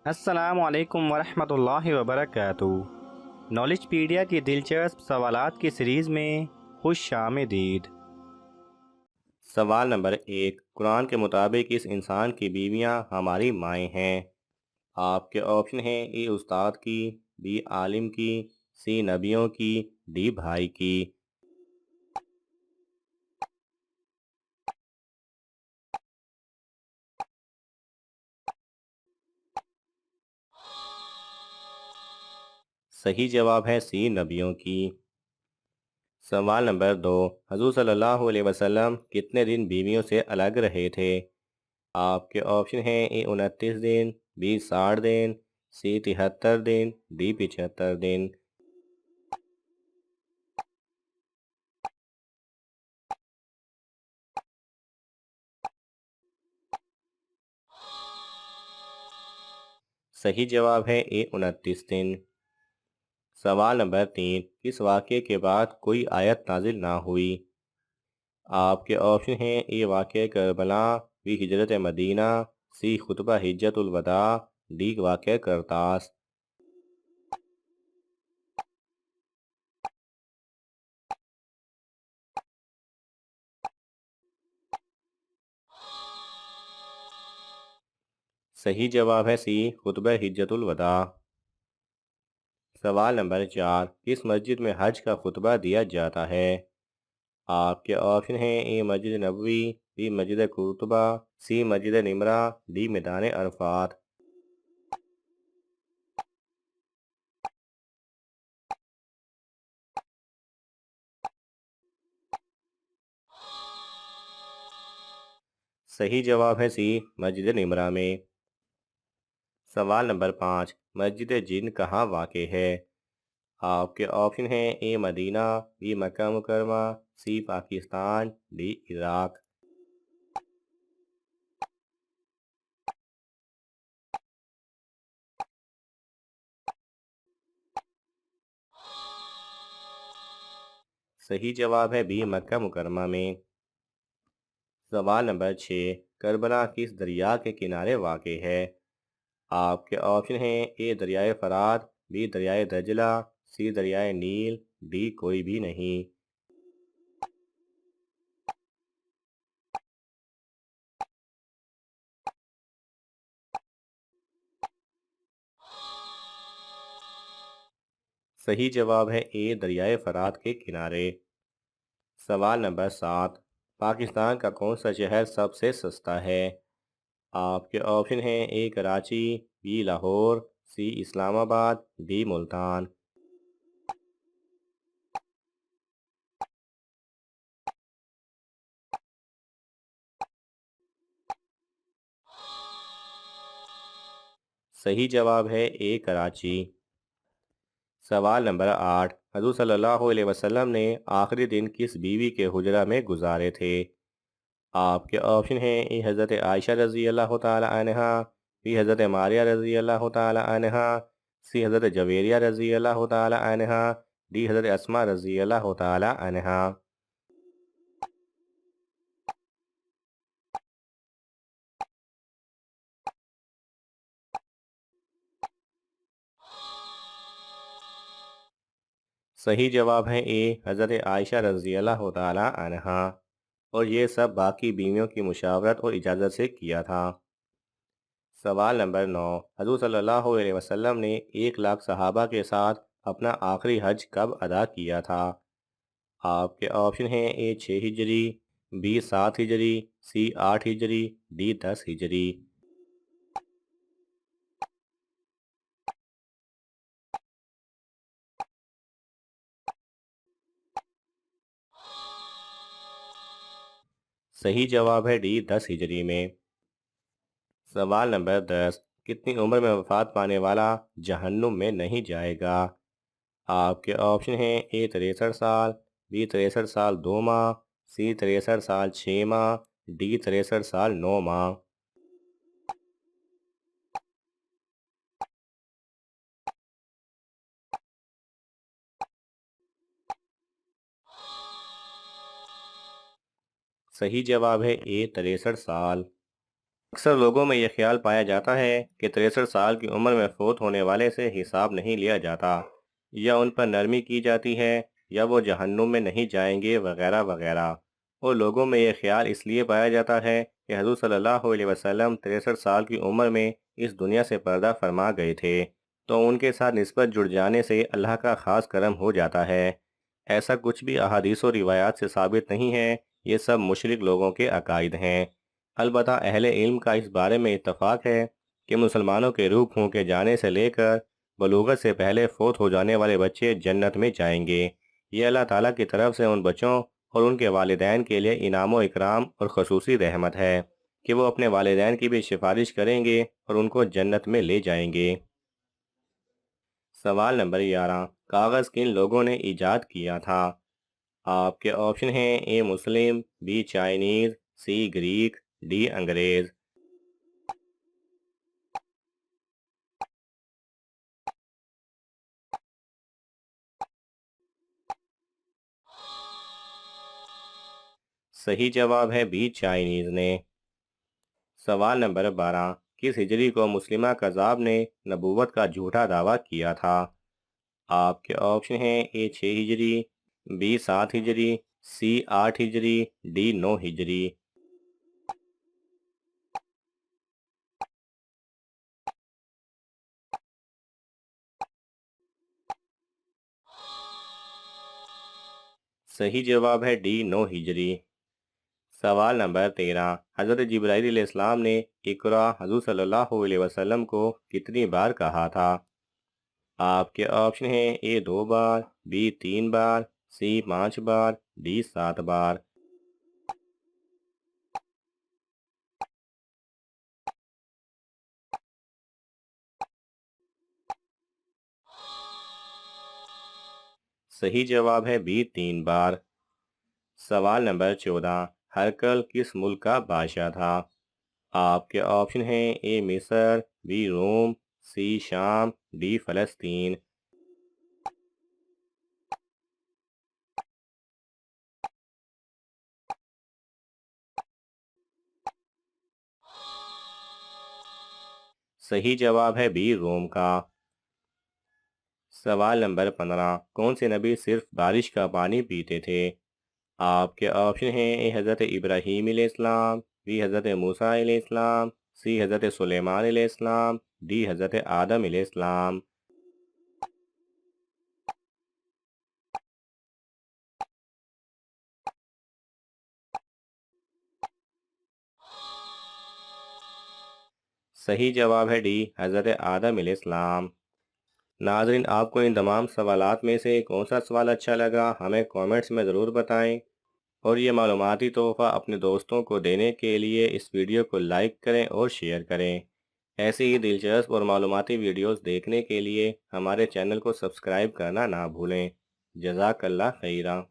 السلام علیکم ورحمۃ اللہ وبرکاتہ۔ نالج پیڈیا کی دلچسپ سوالات کی سیریز میں خوش آمدید۔ سوال نمبر 1، قرآن کے مطابق اس انسان کی بیویاں ہماری مائیں ہیں۔ آپ کے آپشن ہیں: اے استاد کی، بی عالم کی، سی نبیوں کی، ڈی بھائی کی۔ صحیح جواب ہے سی نبیوں کی۔ سوال نمبر 2، حضور صلی اللہ علیہ وسلم کتنے دن بیویوں سے الگ رہے تھے؟ آپ کے آپشن ہیں: اے 29 دن، be 60 then, C 73 then, D 75 دن۔ صحیح جواب ہے اے 29 دن۔ سوال نمبر 3، کس واقعے کے بعد کوئی آیت نازل نہ ہوئی؟ آپ کے آپشن ہیں: اے واقعہ کربلا، بی ہجرت مدینہ، سی خطبہ حجت الوداع، ڈی واقعہ کرتاس۔ صحیح جواب ہے سی خطبہ حجت الوداع۔ سوال نمبر 4، کس مسجد میں حج کا خطبہ دیا جاتا ہے؟ آپ کے آپشن ہیں: اے Masjid Nabawi, be Masjid قرطبہ، C Masjid Nimra, D میدان عرفات۔ صحیح جواب ہے سی مسجد نمرہ میں۔ سوال نمبر 5، مسجد جن کہاں واقع ہے؟ آپ کے آپشن ہیں: اے مدینہ، بی مکہ مکرمہ، سی پاکستان، ڈی عراق۔ صحیح جواب ہے بی مکہ مکرمہ میں۔ سوال نمبر 6، کربلا کس دریا کے کنارے واقع ہے؟ آپ کے آپشن ہیں: اے دریائے فرات، بی دریائے دجلہ، سی دریائے نیل، ڈی کوئی بھی نہیں۔ صحیح جواب ہے اے دریائے فرات کے کنارے۔ سوال نمبر 7، پاکستان کا کون سا شہر سب سے سستا ہے؟ آپ کے آپشن ہیں: اے کراچی، بی لاہور، سی اسلام آباد، ڈی ملتان۔ صحیح جواب ہے اے کراچی۔ سوال نمبر 8، حضور صلی اللہ علیہ وسلم نے آخری دن کس بیوی کے حجرہ میں گزارے تھے؟ آپ کے آپشن ہیں: اے حضرت عائشہ رضی اللہ تعالی عنہا، بی حضرت ماریہ رضی اللہ تعالی عنہا، سی حضرت جویریہ رضی اللہ تعالی عنہا، ڈی حضرت اسماء رضی اللہ تعالی عنہا۔ صحیح جواب ہے اے حضرت عائشہ رضی اللہ تعالی عنہا، اور یہ سب باقی بیویوں کی مشاورت اور اجازت سے کیا تھا۔ سوال نمبر 9، حضور صلی اللہ علیہ وسلم نے 1 لاکھ صحابہ کے ساتھ اپنا آخری حج کب ادا کیا تھا؟ آپ کے آپشن ہیں: اے 6 ہجری، بی 7 ہجری، سی 8 ہجری، ڈی 10 ہجری۔ صحیح جواب ہے ڈی 10 ہجری میں۔ سوال نمبر 10، کتنی عمر میں وفات پانے والا جہنم میں نہیں جائے گا؟ آپ کے آپشن ہیں: اے 63 سال، بی 63 سال 2 ماہ، سی 63 سال 6 ماہ، ڈی 63 سال 9 ماہ۔ صحیح جواب ہے اے 63 سال۔ اکثر لوگوں میں یہ خیال پایا جاتا ہے کہ 63 سال کی عمر میں فوت ہونے والے سے حساب نہیں لیا جاتا، یا ان پر نرمی کی جاتی ہے، یا وہ جہنم میں نہیں جائیں گے وغیرہ وغیرہ۔ اور لوگوں میں یہ خیال اس لیے پایا جاتا ہے کہ حضور صلی اللہ علیہ وسلم 63 سال کی عمر میں اس دنیا سے پردہ فرما گئے تھے، تو ان کے ساتھ نسبت جڑ جانے سے اللہ کا خاص کرم ہو جاتا ہے۔ ایسا کچھ بھی احادیث و روایات سے ثابت نہیں ہے، یہ سب مشرک لوگوں کے عقائد ہیں۔ البتہ اہل علم کا اس بارے میں اتفاق ہے کہ مسلمانوں کے روح پھونکے جانے سے لے کر بلوغت سے پہلے فوت ہو جانے والے بچے جنت میں جائیں گے۔ یہ اللہ تعالیٰ کی طرف سے ان بچوں اور ان کے والدین کے لیے انعام و اکرام اور خصوصی رحمت ہے کہ وہ اپنے والدین کی بھی سفارش کریں گے اور ان کو جنت میں لے جائیں گے۔ سوال نمبر 11، کاغذ کن لوگوں نے ایجاد کیا تھا؟ آپ کے آپشن ہیں: اے مسلم، B Chinese, C Greek, D انگریز۔ صحیح جواب ہے بی چائنیز نے۔ سوال نمبر 12، کس ہجری کو مسلمہ کذاب نے نبوت کا جھوٹا دعویٰ کیا تھا؟ آپ کے آپشن ہیں: اے 6 ہجری، بی 7 ہجری، سی 8 ہجری، ڈی 9 ہجری۔ صحیح جواب ہے ڈی 9 ہجری۔ سوال نمبر 13، حضرت جبرائیل علیہ السلام نے اقرا حضور صلی اللہ علیہ وسلم کو کتنی بار کہا تھا؟ آپ کے آپشن ہیں: اے 2 بار، be 3 bar, C 5 bar, D 7 بار۔ صحیح جواب ہے بی 3 بار۔ سوال نمبر 14، ہرکل کس ملک کا بادشاہ تھا؟ آپ کے آپشن ہیں: اے مصر، بی روم، سی شام، ڈی فلسطین۔ صحیح جواب ہے بی روم کا۔ سوال نمبر 15، کون سے نبی صرف بارش کا پانی پیتے تھے؟ آپ کے آپشن ہیں: اے حضرت ابراہیم علیہ السلام، بی حضرت موسیٰ علیہ السلام، سی حضرت سلیمان علیہ السلام، ڈی حضرت آدم علیہ السلام۔ صحیح جواب ہے ڈی حضرت آدم علیہ السلام۔ ناظرین، آپ کو ان تمام سوالات میں سے کون سا سوال اچھا لگا ہمیں کومنٹس میں ضرور بتائیں، اور یہ معلوماتی تحفہ اپنے دوستوں کو دینے کے لیے اس ویڈیو کو لائک کریں اور شیئر کریں۔ ایسی ہی دلچسپ اور معلوماتی ویڈیوز دیکھنے کے لیے ہمارے چینل کو سبسکرائب کرنا نہ بھولیں۔ جزاک اللہ خیرہ۔